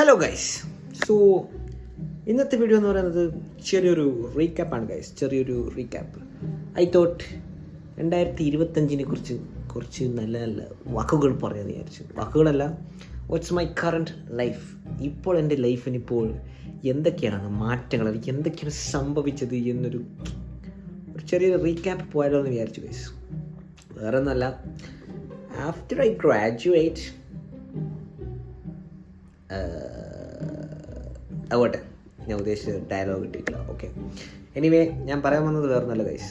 Hello guys. So ഇന്നത്തെ video എന്ന് പറയുന്നത് ചെറിയൊരു റീക്യാപ്പാണ് ഗൈസ്. ചെറിയൊരു റീക്യാപ്പ്. ഐ തോട്ട് 2025 കുറിച്ച് കുറച്ച് നല്ല നല്ല വാക്കുകൾ പറയാമെന്ന് വിചാരിച്ചു. വാക്കുകളല്ല, വാട്ട്സ് മൈ കറൻറ്റ് ലൈഫ്. ഇപ്പോൾ എൻ്റെ ലൈഫിനിപ്പോൾ എന്തൊക്കെയാണ് മാറ്റങ്ങൾ, എനിക്ക് എന്തൊക്കെയാണ് സംഭവിച്ചത് എന്നൊരു ചെറിയൊരു റീക്യാപ്പ് പോയാലോ എന്ന് വിചാരിച്ചു ഗൈസ്. വേറെ ഒന്നല്ല, ആഫ്റ്റർ ഐ ഗ്രാജുവേറ്റ് ആവട്ടെ, ഞാൻ ഉദ്ദേശിച്ച ഡയലോഗ് കിട്ടിയിട്ടില്ല. ഓക്കെ, എനിവേ ഞാൻ പറയാൻ വന്നത് വേറെ നല്ല ഗൈസ്.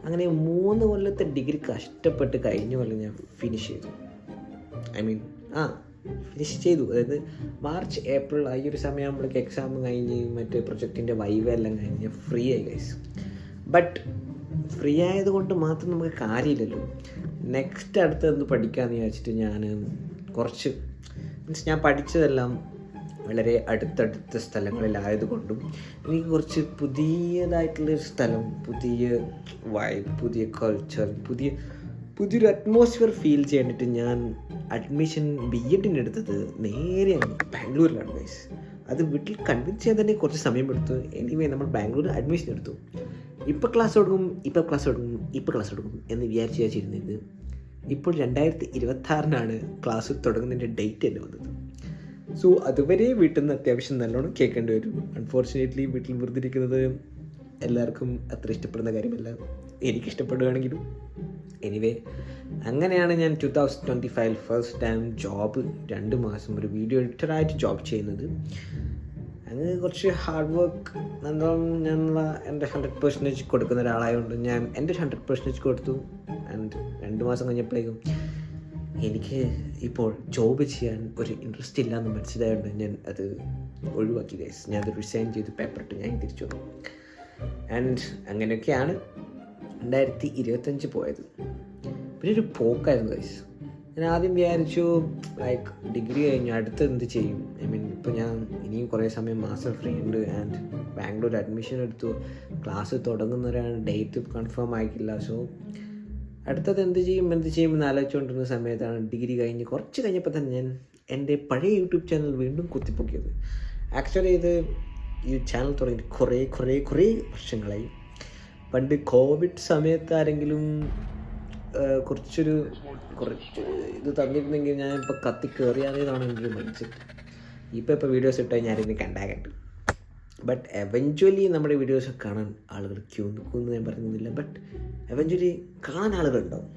അങ്ങനെ 3 കൊല്ലത്തെ ഡിഗ്രി കഷ്ടപ്പെട്ട് കഴിഞ്ഞ കൊല്ലം ഞാൻ ഫിനിഷ് ചെയ്തു. ഫിനിഷ് ചെയ്തു. അതായത് മാർച്ച് ഏപ്രിൽ ഈ ഒരു സമയമാകുമ്പോഴേക്ക് എക്സാം കഴിഞ്ഞ് മറ്റേ പ്രൊജക്റ്റിൻ്റെ വൈവെല്ലാം കഴിഞ്ഞ് ഞാൻ ഫ്രീ ആയി ഗൈസ്. ബട്ട് ഫ്രീ ആയതുകൊണ്ട് മാത്രം നമുക്ക് കാര്യമില്ലല്ലോ. നെക്സ്റ്റ് അടുത്ത് പഠിക്കാമെന്ന് വിചാരിച്ചിട്ട് ഞാൻ കുറച്ച് ഞാൻ പഠിച്ചതെല്ലാം വളരെ അടുത്തടുത്ത സ്ഥലങ്ങളിലായതുകൊണ്ടും എനിക്ക് കുറച്ച് പുതിയതായിട്ടുള്ളൊരു സ്ഥലം, പുതിയ വൈബ്, പുതിയ കൾച്ചർ, പുതിയൊരു അറ്റ്മോസ്ഫിയർ ഫീൽ ചെയ്യാനായിട്ട് ഞാൻ അഡ്മിഷൻ BEdന് എടുത്തത് നേരെ ബാംഗ്ലൂരിലാണ് ഗൈസ്. അത് വീട്ടിൽ കൺവിൻസ് ചെയ്യാൻ തന്നെ കുറച്ച് സമയം എടുത്തു. എനിവേ നമ്മൾ ബാംഗ്ലൂരിൽ അഡ്മിഷൻ എടുത്തു. ഇപ്പോൾ ക്ലാസ് തുടങ്ങും എന്ന് വിചാരിച്ചിരുന്നത്. ഇപ്പോൾ 2026 ക്ലാസ് തുടങ്ങുന്നതിൻ്റെ ഡേറ്റ് തന്നെ വന്നത്. സോ അതുവരെ വീട്ടിൽ നിന്ന് അത്യാവശ്യം നല്ലോണം കേൾക്കേണ്ടി വരും. അൺഫോർച്ചുനേറ്റ്ലി വീട്ടിൽ വെറുതെ ഇരിക്കുന്നത് എല്ലാവർക്കും അത്ര ഇഷ്ടപ്പെടുന്ന കാര്യമല്ല, എനിക്കിഷ്ടപ്പെടുകയാണെങ്കിലും. എനിവേ അങ്ങനെയാണ് ഞാൻ 2025 ഫസ്റ്റ് ടൈം ജോബ് 2 മാസം ഒരു വീഡിയോ എഡിറ്ററായിട്ട് ജോബ് ചെയ്യുന്നത്. അങ്ങനെ കുറച്ച് ഹാർഡ് വർക്ക് ഞാനുള്ള എൻ്റെ 100% കൊടുക്കുന്ന ഒരാളായതുകൊണ്ട് ഞാൻ എൻ്റെ 100% കൊടുത്തു. ആൻഡ് 2 മാസം കഴിഞ്ഞപ്പോഴേക്കും എനിക്ക് ഇപ്പോൾ ജോബ് ചെയ്യാൻ ഒരു ഇൻട്രസ്റ്റ് ഇല്ല എന്ന് മനസ്സിലായതുകൊണ്ട് ഞാൻ അത് ഒഴിവാക്കി ഗൈസ്. ഞാനത് റിസൈൻ ചെയ്ത് പേപ്പർ ഇട്ട് ഞാൻ തിരിച്ചു വന്നു. ആൻഡ് അങ്ങനെയൊക്കെയാണ് 2025 പോയത്. പിന്നെ ഒരു പോക്കായിരുന്നു ഗൈസ്. ഞാൻ ആദ്യം വിചാരിച്ചു ലൈക്ക് ഡിഗ്രി കഴിഞ്ഞു അടുത്ത് എന്ത് ചെയ്യും. ഇപ്പോൾ ഞാൻ ഇനിയും കുറേ സമയം മാസം ഫ്രീ ഉണ്ട്. ആൻഡ് ബാംഗ്ലൂർ അഡ്മിഷൻ എടുത്തു. ക്ലാസ് തുടങ്ങുന്നവരാണ്, ഡേറ്റ് കൺഫേം ആയിട്ടില്ല. സോ അടുത്തത് എന്ത് ചെയ്യും എന്ന് ആലോചിച്ചുകൊണ്ടിരുന്ന സമയത്താണ് ഡിഗ്രി കഴിഞ്ഞ് കുറച്ച് കഴിഞ്ഞപ്പോൾ തന്നെ ഞാൻ എൻ്റെ പഴയ യൂട്യൂബ് ചാനൽ വീണ്ടും കുത്തിപ്പൊക്കിയത്. ആക്ച്വലി ഈ ചാനൽ തുടങ്ങി കുറേ വർഷങ്ങളായി. പണ്ട് കോവിഡ് സമയത്ത് ആരെങ്കിലും കുറച്ച് ഇത് തന്നിരുന്നെങ്കിൽ ഞാൻ ഇപ്പോൾ കത്തി കയറിയാതെന്നാണ് എൻ്റെ ഒരു മൈൻഡ് സെറ്റ്. ഇപ്പോൾ വീഡിയോസ് ഇട്ടാൽ ഞാനിന്ന് കണ്ടാകണ്ട്. ബട്ട് എവഞ്ച്വലി നമ്മുടെ വീഡിയോസ് കാണാൻ ആളുകൾ ക്യൂ നിൽക്കുമെന്ന് ഞാൻ പറയുന്നില്ല. ബട്ട് എവഞ്ച്വലി കാണാൻ ആളുകളുണ്ടാവും.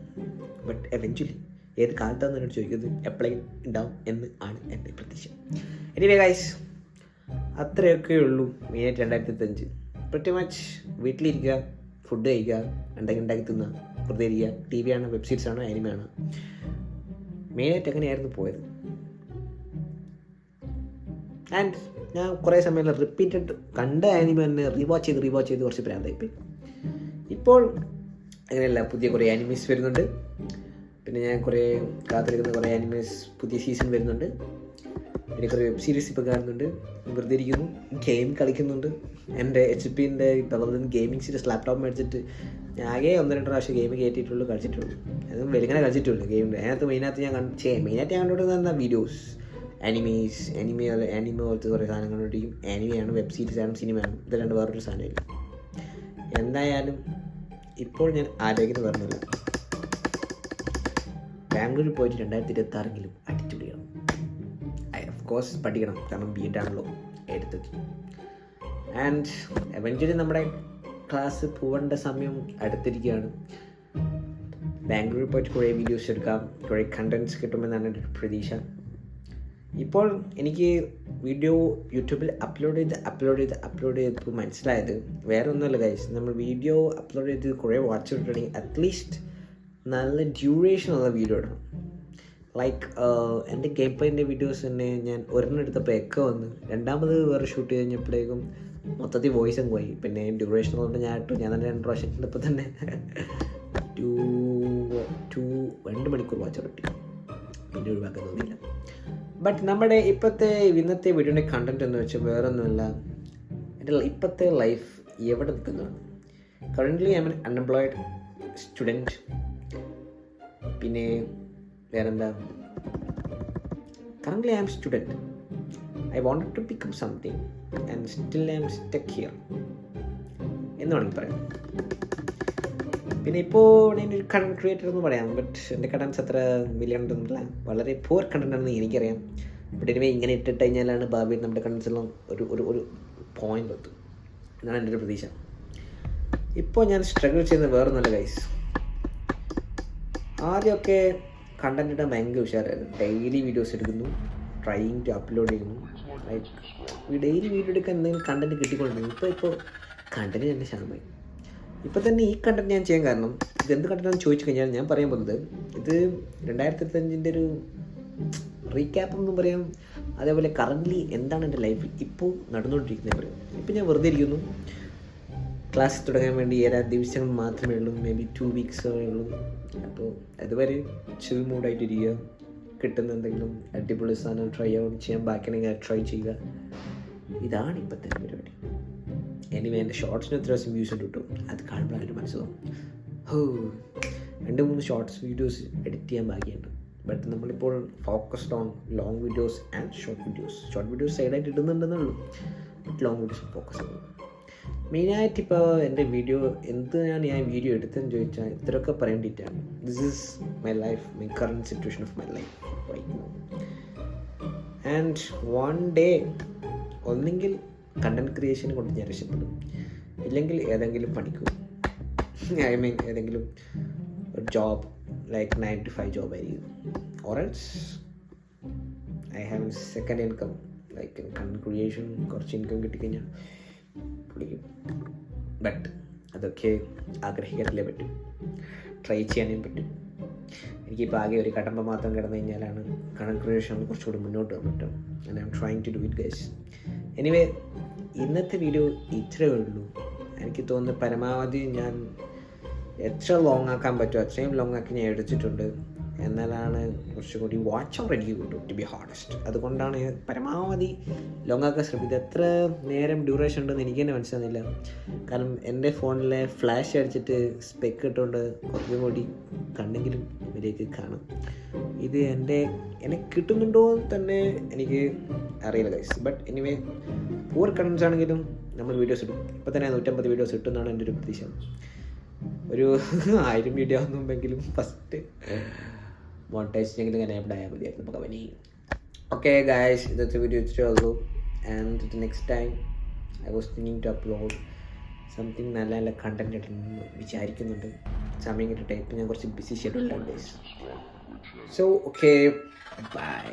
ബട്ട് എവഞ്ച്വലി ഏത് കാലത്താണെന്ന് എന്നോട് ചോദിക്കുന്നത് എപ്പോഴെങ്കിലും ഉണ്ടാവും എന്ന് ആണ് എൻ്റെ പ്രതീക്ഷ. എനിവേ ഗൈസ്, അത്രയൊക്കെ ഉള്ളൂ മെയിനായിട്ട് 2025. പ്രറ്റി മച്ച് വീട്ടിലിരിക്കുക, ഫുഡ് കഴിക്കുക, ഉണ്ടാക്കി തിന്നുക, വെറുതെ ഇരിക്കുക, TV ആണ്, വെബ് സീരീസ് ആണ്, ആനിമ ആണ്. മെയിനായിട്ട് അങ്ങനെയായിരുന്നു പോയത്. ആൻഡ് ഞാൻ കുറേ സമയം റിപ്പീറ്റഡ് കണ്ട ആനിമ തന്നെ റീവാച്ച് ചെയ്ത് കുറച്ച് ഭ്രാന്തായിപ്പോയി. ഇപ്പോൾ അങ്ങനെയല്ല, പുതിയ കുറേ ആനിമീസ് വരുന്നുണ്ട്. പിന്നെ ഞാൻ കാത്തിരിക്കുന്ന കുറേ ആനിമീസ് പുതിയ സീസൺ വരുന്നുണ്ട്. പിന്നെ കുറേ വെബ് സീരീസ് ഇപ്പോൾ കാണുന്നുണ്ട്. വെറുതെ ഇരിക്കുന്നു, ഗെയിം കളിക്കുന്നുണ്ട്. എൻ്റെ HPൻ്റെ ഗെയിമിംഗ് സീരീസ് ലാപ്ടോപ്പ് മേടിച്ചിട്ട് ഞാൻ ആകെ 1-2 പ്രാവശ്യം ഗെയിം കയറ്റിയിട്ടുള്ളൂ, കളിച്ചിട്ടുള്ളൂ. അതും വെളിങ്ങനെ കളിച്ചിട്ടുള്ളൂ മെയിനായിട്ട് ഞാൻ കണ്ടുകൊടുക്കുന്ന വീഡിയോസ് ആനിമ പോലത്തെ കുറേ സാധനങ്ങൾ കണ്ടിരിക്കും. ആനിമയാണ്, വെബ് സീരീസാണ്, സിനിമയാണ്. ഇതല്ലാണ്ട് വേറൊരു സാധനമില്ല. എന്തായാലും ഇപ്പോൾ ഞാൻ ആലോചിക്കുന്നത് പറഞ്ഞില്ല, ബാംഗ്ലൂരിൽ പോയിട്ട് 2026 അടിച്ചു പിടിക്കണം. ഓഫ്കോഴ്സ് പഠിക്കണം, കാരണം BEd ആണല്ലോ എടുത്തത്. ആൻഡ് എവഞ്ച്വലി നമ്മുടെ ക്ലാസ് പോകേണ്ട സമയം അടുത്തിരിക്കുകയാണ്. ബാംഗ്ലൂരിൽ പോയിട്ട് കുറേ വീഡിയോസ് എടുക്കാം, കുറേ കണ്ടൻറ്റ്സ് കിട്ടുമെന്നാണ് എൻ്റെ പ്രതീക്ഷ. ഇപ്പോൾ എനിക്ക് വീഡിയോ യൂട്യൂബിൽ അപ്ലോഡ് ചെയ്തപ്പോൾ മനസ്സിലായത് വേറെ ഒന്നുമല്ല ഗൈസ്. നമ്മൾ വീഡിയോ അപ്ലോഡ് ചെയ്ത് കുറേ വാച്ച് ഇട്ടിട്ടുണ്ടെങ്കിൽ അറ്റ്ലീസ്റ്റ് നല്ല ഡ്യൂറേഷനുള്ള വീഡിയോ ഇടണം. ലൈക്ക് എൻ്റെ ഗെയിം പ്ലേൻ്റെ വീഡിയോസ് തന്നെ ഞാൻ ഒരെണ്ണം എടുത്തപ്പോൾ എക്കോ വന്ന്, രണ്ടാമത് വേറെ ഷൂട്ട് കഴിഞ്ഞപ്പോഴേക്കും മൊത്തത്തിൽ വോയിസ് അങ്ങ് പോയി. പിന്നെ ഡ്യൂറേഷൻ കൊണ്ട് ഞാൻ തന്നെ 2 പ്രാവശ്യം ഇട്ടപ്പോൾ തന്നെ 2 മണിക്കൂർ വാച്ച് കിട്ടി. പിന്നെ ഒഴിവാക്കാൻ തോന്നിയില്ല. ബട്ട് നമ്മുടെ ഇന്നത്തെ വീഡിയോയുടെ കണ്ടൻറ്റ് എന്ന് വെച്ചാൽ വേറെ ഒന്നുമല്ല, എൻ്റെ ഇപ്പോഴത്തെ ലൈഫ് എവിടെ നിൽക്കുന്നതാണ്. Currently I'm an unemployed student. പിന്നെ വേറെന്താ, currently I am student I wanted to pick up something and still I'm stuck here എന്ന് വേണമെങ്കിൽ പറയാം. പിന്നെ ഇപ്പോൾ ഞാനൊരു കണ്ടന്റ് ക്രിയേറ്റർ എന്ന് പറയാം, ബട്ട് എൻ്റെ കണ്ടൻസ് അത്ര വലിയ കണ്ടന്റില്ല, വളരെ പൂർ കണ്ടന്റ് ആണെന്ന് എനിക്കറിയാം. ബട്ട് എനിവേ ഇങ്ങനെ ഇട്ടിട്ട് കഴിഞ്ഞാലാണ് ഭാവിയിൽ നമ്മുടെ കണ്ടൻസ് എല്ലാം ഒരു പോയിന്റ് എത്തും എന്നാണ് എൻ്റെ ഒരു പ്രതീക്ഷ. ഇപ്പോൾ ഞാൻ സ്ട്രഗിൾ ചെയ്യുന്നത് വേറെ നല്ല ഗൈസ്. ആദ്യമൊക്കെ കണ്ടന്റ് ഇടാൻ ഭയങ്കര ഉഷാറായിരുന്നു. ഡെയിലി വീഡിയോസ് എടുക്കുന്നു, ട്രൈയിങ് ടു അപ്ലോഡ് ചെയ്യുന്നു. ലൈക്ക് ഡെയിലി വീഡിയോ എടുക്കാൻ എന്തെങ്കിലും കണ്ടന്റ് കിട്ടിക്കൊണ്ടിരുന്നു. ഇപ്പോൾ കണ്ടന്റ് തന്നെ ശാന്തമായി. ഇപ്പോൾ തന്നെ ഈ കണ്ടന്റ് ഞാൻ ചെയ്യാൻ കാരണം ഇതെന്ത് കണ്ടന്റാണെന്ന് ചോദിച്ചു കഴിഞ്ഞാൽ ഞാൻ പറയാൻ പോകുന്നത് ഇത് 2025 ഒരു റീക്യാപ്പ് എന്നും പറയാം. അതേപോലെ കറൻ്റ്ലി എന്താണ് എൻ്റെ ലൈഫിൽ ഇപ്പോൾ നടന്നുകൊണ്ടിരിക്കുന്നത് പറയാം. ഇപ്പോൾ ഞാൻ വെറുതെ ഇരിക്കുന്നു, ക്ലാസ് തുടങ്ങാൻ വേണ്ടി ഏതാനും ദിവസങ്ങൾ മാത്രമേ ഉള്ളൂ, മേ ബി 2 വീക്സേ ഉള്ളൂ. അപ്പോൾ അതുവരെ ചിൽ മൂഡായിട്ടിരിക്കുക, കിട്ടുന്ന എന്തെങ്കിലും അടിപൊളി സാധനം ട്രൈ ഔട്ട് ചെയ്യാൻ, ബാക്കിയാണെങ്കിൽ ട്രൈ ചെയ്യുക. ഇതാണ് ഇപ്പോഴത്തെ പരിപാടി. എനിവേ എൻ്റെ ഷോർട്സിന് എത്ര ദിവസം വ്യൂസ് ഉണ്ട് കിട്ടും, അത് കാണുമ്പോഴാണ് ഒരു മനസ്സിലാവും 2-3 ഷോർട്സ് വീഡിയോസ് എഡിറ്റ് ചെയ്യാൻ ബാക്കിയുണ്ട്. ബട്ട് നമ്മളിപ്പോൾ focused on long videos and short videos സൈഡായിട്ട് ഇടുന്നുണ്ടെന്നുള്ളൂ. ബട്ട് ലോങ് വീഡിയോസ് ഫോക്കസ് ചെയ്യുന്നു. മെയിനായിട്ട് ഇപ്പോൾ എൻ്റെ വീഡിയോ എന്തിനാണ് ഞാൻ വീഡിയോ എടുത്തതെന്ന് ചോദിച്ചാൽ ഇത്രയൊക്കെ പറയേണ്ടിയിട്ടാണ്. This is my life, my current situation of my life right now. And one day ഒന്നെങ്കിൽ കണ്ടൻറ് ക്രിയേഷന് കൊണ്ട് ഞാൻ രക്ഷപ്പെടും, ഇല്ലെങ്കിൽ ഏതെങ്കിലും പണിക്കും, ഐ മീൻ ഏതെങ്കിലും ഒരു ജോബ് ലൈക്ക് 9 to 5 ജോബ് ആയിരിക്കും. Or else I have second income like content creation. കുറച്ച് ഇൻകം കിട്ടിക്കഴിഞ്ഞാൽ പിടിക്കും. ബട്ട് അതൊക്കെ ആഗ്രഹിക്കാനല്ലേ പറ്റും, ട്രൈ ചെയ്യാനും പറ്റും. എനിക്കിപ്പോൾ ആകെ ഒരു കടമ്പ മാത്രം കിടന്നു കഴിഞ്ഞാലാണ് കണ്ടൻറ് ക്രിയേഷൻ കുറച്ചുകൂടി മുന്നോട്ട് പോകാൻ പറ്റും. And I'm trying to do it guys. Anyway ഇന്നത്തെ വീഡിയോ ഇത്രയേ ഉള്ളൂ. എനിക്ക് തോന്നുന്നു പരമാവധി ഞാൻ എത്ര ലോങ് ആക്കാൻ പറ്റുമോ അത്രയും ലോങ് ആക്കി ഞാൻ എടുത്തിട്ടുണ്ട്. എന്നാലാണ് കുറച്ചുകൂടി വാച്ച് അവർ എനിക്ക് കിട്ടും, ടു ബി ഹോണസ്റ്റ്. അതുകൊണ്ടാണ് ഞാൻ പരമാവധി ലോങ് ആക്കാൻ ശ്രമിച്ചത്. എത്ര നേരം ഡ്യൂറേഷൻ ഉണ്ടെന്ന് എനിക്ക് തന്നെ മനസ്സിലാകുന്നില്ല. കാരണം എൻ്റെ ഫോണിലെ ഫ്ലാഷ് അടിച്ചിട്ട് സ്പെക്ക് ഇട്ടുകൊണ്ട് കുറച്ചും കൂടി കണ്ടെങ്കിലും ഇതിലേക്ക് കാണും. ഇത് എന്നെ കിട്ടുന്നുണ്ടോ തന്നെ എനിക്ക് അറിയില്ല guys. But anyway poor contents ആണെങ്കിലും നമ്മൾ വീഡിയോസ് ഇടും. ഇപ്പോൾ തന്നെ 150 വീഡിയോസ് ഇട്ടുമെന്നാണ് എൻ്റെ ഒരു പ്രതീക്ഷ. ഒരു 1000 വീഡിയോ ആകുമ്പോഴെങ്കിലും ഫസ്റ്റ് മോണിറ്റൈസിനെങ്കിലും എനേബിൾഡ് ആയാൽ മതിയായിരുന്നു നമുക്ക് അവന്. ഓക്കെ ഗായ്സ്, ഇന്നത്തെ വീഡിയോ ഇത്രയേ ഉള്ളൂ. And next time I was thinking to upload something നല്ല നല്ല കണ്ടൻറ് ഇടണമെന്ന് വിചാരിക്കുന്നുണ്ട്. സമയം കിട്ടട്ടെ. ഇപ്പം ഞാൻ കുറച്ച് ബിസി ഷെഡ്യൂൾഡാണ് ഗൈസ്. So okay, by.